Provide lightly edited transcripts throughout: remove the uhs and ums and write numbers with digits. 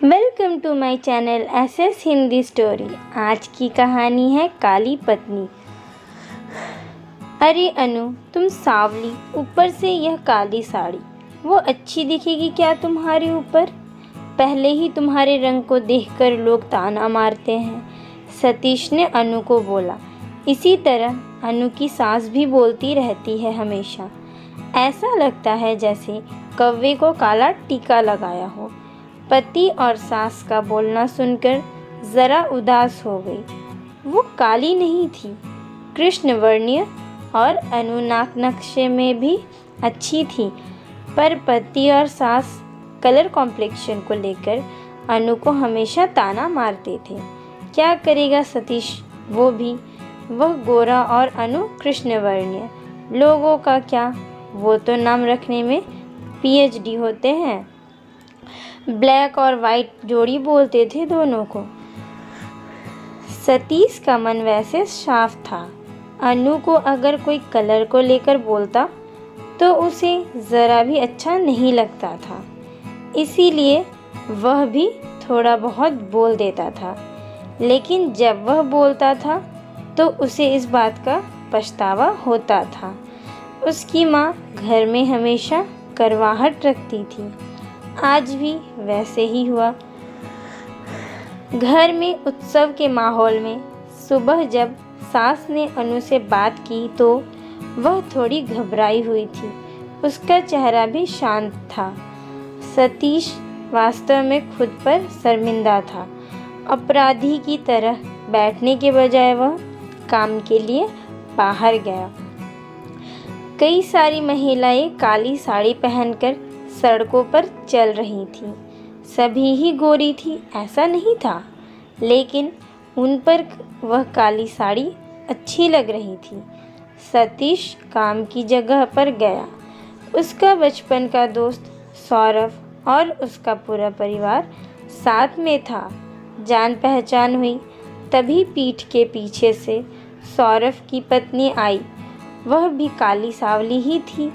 Welcome to my channel SS Hindi story. आज की कहानी है काली पत्नी। अरे अनु, तुम सावली, ऊपर से यह काली साड़ी, वो अच्छी दिखेगी क्या तुम्हारे ऊपर? पहले ही तुम्हारे रंग को देखकर लोग ताना मारते हैं, सतीश ने अनु को बोला। इसी तरह अनु की सास भी बोलती रहती है हमेशा। ऐसा लगता है जैसे कौवे को काला टीका लगाया हो। पति और सास का बोलना सुनकर ज़रा उदास हो गई। वो काली नहीं थी, कृष्णवर्णीय और अनुनाक नक्शे में भी अच्छी थी, पर पति और सास कलर कॉम्प्लेक्शन को लेकर अनु को हमेशा ताना मारते थे। क्या करेगा सतीश, वह गोरा और अनु कृष्णवर्णीय। लोगों का क्या, वो तो नाम रखने में पीएचडी होते हैं। ब्लैक और वाइट जोड़ी बोलते थे दोनों को। सतीश का मन वैसे साफ था। अनु को अगर कोई कलर को लेकर बोलता तो उसे ज़रा भी अच्छा नहीं लगता था, इसीलिए वह भी थोड़ा बहुत बोल देता था। लेकिन जब वह बोलता था तो उसे इस बात का पछतावा होता था। उसकी माँ घर में हमेशा करवाहट रखती थी। आज भी वैसे ही हुआ। घर में उत्सव के माहौल में सुबह जब सास ने अनु से बात की तो वह थोड़ी घबराई हुई थी। उसका चेहरा भी शांत था। सतीश वास्तव में खुद पर शर्मिंदा था। अपराधी की तरह बैठने के बजाय वह काम के लिए बाहर गया। कई सारी महिलाएं काली साड़ी पहनकर सड़कों पर चल रही थीं। सभी ही गोरी थी ऐसा नहीं था, लेकिन उन पर वह काली साड़ी अच्छी लग रही थी। सतीश काम की जगह पर गया। उसका बचपन का दोस्त सौरभ और उसका पूरा परिवार साथ में था। जान पहचान हुई तभी पीठ के पीछे से सौरभ की पत्नी आई। वह भी काली सावली ही थी।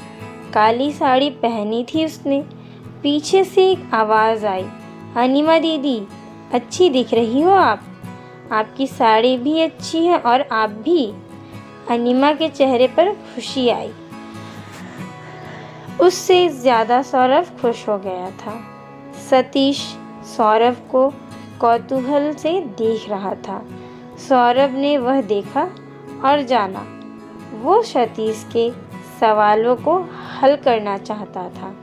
काली साड़ी पहनी थी उसने। पीछे से एक आवाज़ आई, अनिमा दीदी, अच्छी दिख रही हो आप। आपकी साड़ी भी अच्छी है और आप भी। अनिमा के चेहरे पर खुशी आई। उससे ज़्यादा सौरभ खुश हो गया था। सतीश सौरभ को कौतूहल से देख रहा था। सौरभ ने वह देखा और जाना। वो सतीश के सवालों को हल करना चाहता था।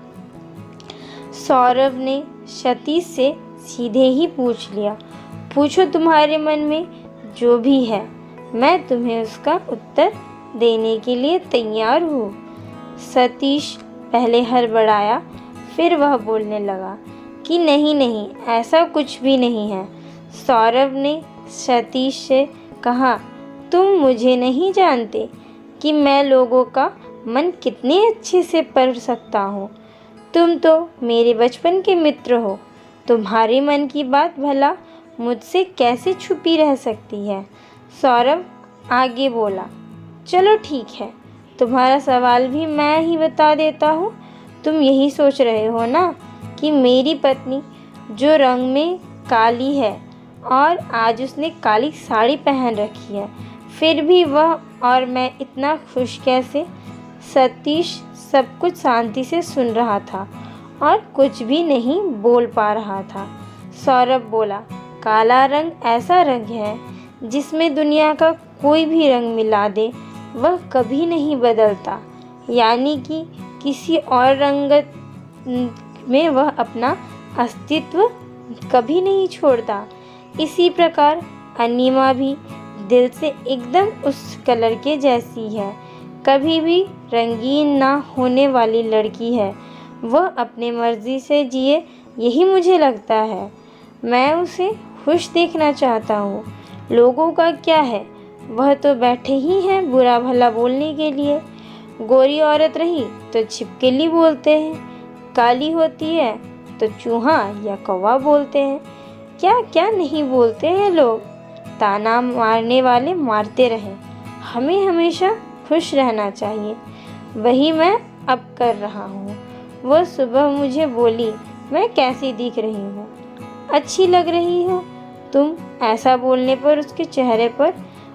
सौरभ ने सतीश से सीधे ही पूछ लिया, पूछो तुम्हारे मन में जो भी है, मैं तुम्हें उसका उत्तर देने के लिए तैयार हूँ। सतीश पहले हड़बड़ाया, फिर वह बोलने लगा कि नहीं, ऐसा कुछ भी नहीं है। सौरभ ने सतीश से कहा, तुम मुझे नहीं जानते कि मैं लोगों का मन कितने अच्छे से पढ़ सकता हूँ। तुम तो मेरे बचपन के मित्र हो। तुम्हारे मन की बात भला मुझसे कैसे छुपी रह सकती है? सौरभ आगे बोला, चलो ठीक है, तुम्हारा सवाल भी मैं ही बता देता हूँ। तुम यही सोच रहे हो ना कि मेरी पत्नी जो रंग में काली है और आज उसने काली साड़ी पहन रखी है, फिर भी वह और मैं इतना खुश कैसे? सतीश सब कुछ शांति से सुन रहा था और कुछ भी नहीं बोल पा रहा था। सौरभ बोला, काला रंग ऐसा रंग है जिसमें दुनिया का कोई भी रंग मिला दे वह कभी नहीं बदलता, यानी कि किसी और रंगत में वह अपना अस्तित्व कभी नहीं छोड़ता। इसी प्रकार अनिमा भी दिल से एकदम उस कलर के जैसी है, कभी भी रंगीन ना होने वाली लड़की है। वह अपने मर्जी से जिए, यही मुझे लगता है। मैं उसे खुश देखना चाहता हूँ। लोगों का क्या है, वह तो बैठे ही हैं बुरा भला बोलने के लिए। गोरी औरत रही तो छिपकली बोलते हैं, काली होती है तो चूहा या कौवा बोलते हैं। क्या क्या नहीं बोलते हैं लोग। ताना मारने वाले मारते रहें, हमें हमेशा खुश रहना चाहिए। वही मैं अब कर रहा हूँ। वो सुबह मुझे बोली, मैं कैसी दिख रही हूँ? अच्छी लग रही हो तुम। ऐसा बोलने पर उसके चेहरे पर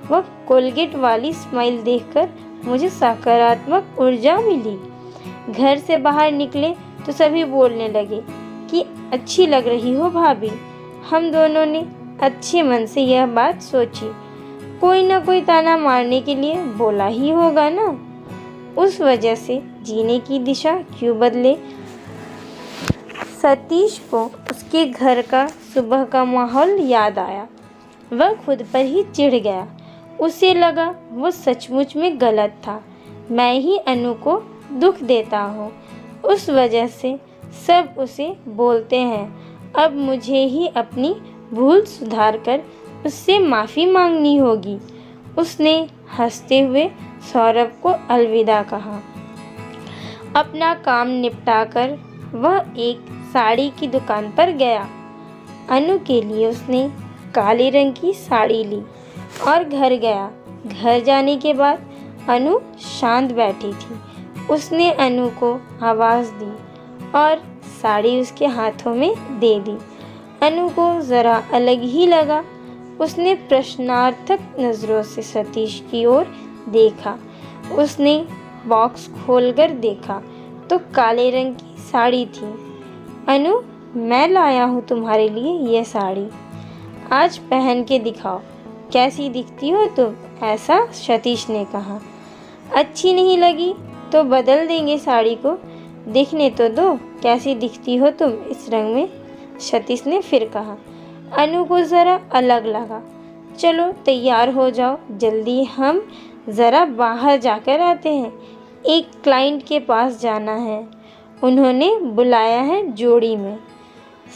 वह कोलगेट वाली स्माइल देखकर मुझे सकारात्मक ऊर्जा मिली। घर से बाहर निकले तो सभी बोलने लगे कि अच्छी लग रही हो भाभी। हम दोनों ने अच्छे मन से यह बात सोची, कोई ना कोई ताना मारने के लिए बोला ही होगा ना। उस वजह से जीने की दिशा क्यों बदले। सतीश को उसके घर का सुबह का माहौल याद आया। वह खुद पर ही चिढ़ गया। उसे लगा वो सचमुच में गलत था। मैं ही अनु को दुख देता हूँ, उस वजह से सब उसे बोलते हैं। अब मुझे ही अपनी भूल सुधार कर उससे माफ़ी मांगनी होगी। उसने हंसते हुए सौरभ को अलविदा कहा। अपना काम निपटाकर वह एक साड़ी की दुकान पर गया। अनु के लिए उसने काले रंग की साड़ी ली और घर गया। घर जाने के बाद अनु शांत बैठी थी। उसने अनु को आवाज़ दी और साड़ी उसके हाथों में दे दी। अनु को ज़रा अलग ही लगा। उसने प्रश्नार्थक नज़रों से सतीश की ओर देखा। उसने बॉक्स खोलकर देखा तो काले रंग की साड़ी थी। अनु, मैं लाया हूँ तुम्हारे लिए यह साड़ी, आज पहन के दिखाओ, कैसी दिखती हो तुम, ऐसा सतीश ने कहा। अच्छी नहीं लगी तो बदल देंगे साड़ी को, देखने तो दो कैसी दिखती हो तुम इस रंग में, सतीश ने फिर कहा। अनु को ज़रा अलग लगा। चलो तैयार हो जाओ, जल्दी हम ज़रा बाहर जाकर आते हैं, एक क्लाइंट के पास जाना है, उन्होंने बुलाया है जोड़ी में।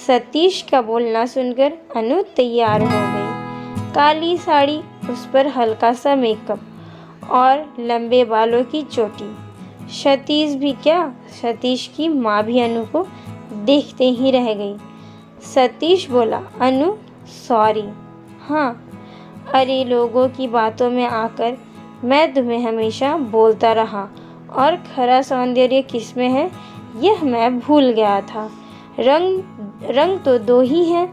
सतीश का बोलना सुनकर अनु तैयार हो गई। काली साड़ी, उस पर हल्का सा मेकअप और लंबे बालों की चोटी। सतीश भी क्या, सतीश की माँ भी अनु को देखते ही रह गई। सतीश बोला, अनु सॉरी। हाँ, अरे लोगों की बातों में आकर मैं तुम्हें हमेशा बोलता रहा और खरा सौंदर्य किसमें है यह मैं भूल गया था। रंग तो दो ही हैं,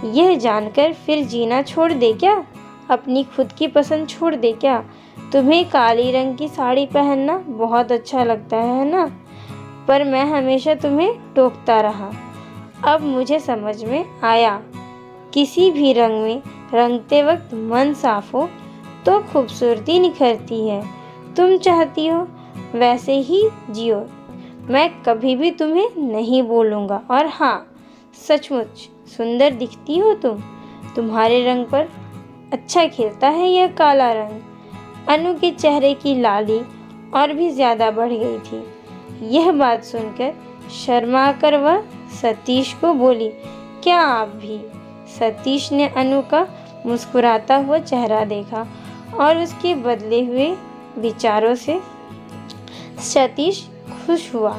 यह जानकर फिर जीना छोड़ दे क्या, अपनी खुद की पसंद छोड़ दे क्या। तुम्हें काली रंग की साड़ी पहनना बहुत अच्छा लगता है ना, पर मैं हमेशा तुम्हें टोकता रहा। अब मुझे समझ में आया, किसी भी रंग में रंगते वक्त मन साफ हो तो खूबसूरती निखरती है। तुम चाहती हो वैसे ही जियो, मैं कभी भी तुम्हें नहीं बोलूँगा। और हाँ, सचमुच सुंदर दिखती हो तुम, तुम्हारे रंग पर अच्छा खिलता है यह काला रंग। अनु के चेहरे की लाली और भी ज़्यादा बढ़ गई थी। यह बात सुनकर शर्मा कर वह सतीश को बोली, क्या आप भी। सतीश ने अनु का मुस्कुराता हुआ चेहरा देखा और उसके बदले हुए विचारों से सतीश खुश हुआ।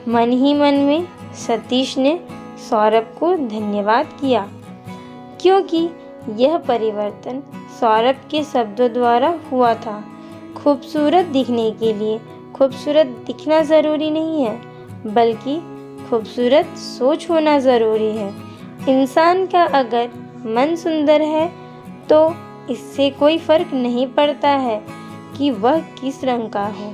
मन ही मन में सतीश ने सौरभ को धन्यवाद किया, क्योंकि यह परिवर्तन सौरभ के शब्दों द्वारा हुआ था। खूबसूरत दिखने के लिए खूबसूरत दिखना ज़रूरी नहीं है, बल्कि खूबसूरत सोच होना ज़रूरी है। इंसान का अगर मन सुंदर है तो इससे कोई फ़र्क नहीं पड़ता है कि वह किस रंग का हो।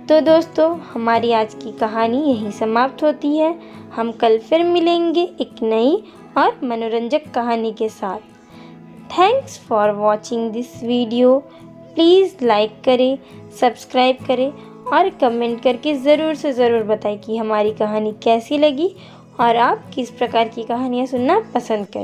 तो दोस्तों, हमारी आज की कहानी यहीं समाप्त होती है। हम कल फिर मिलेंगे एक नई और मनोरंजक कहानी के साथ। Thanks for watching this video. Please like करें, सब्सक्राइब करें और कमेंट करके ज़रूर से ज़रूर बताएं कि हमारी कहानी कैसी लगी और आप किस प्रकार की कहानियाँ सुनना पसंद करें।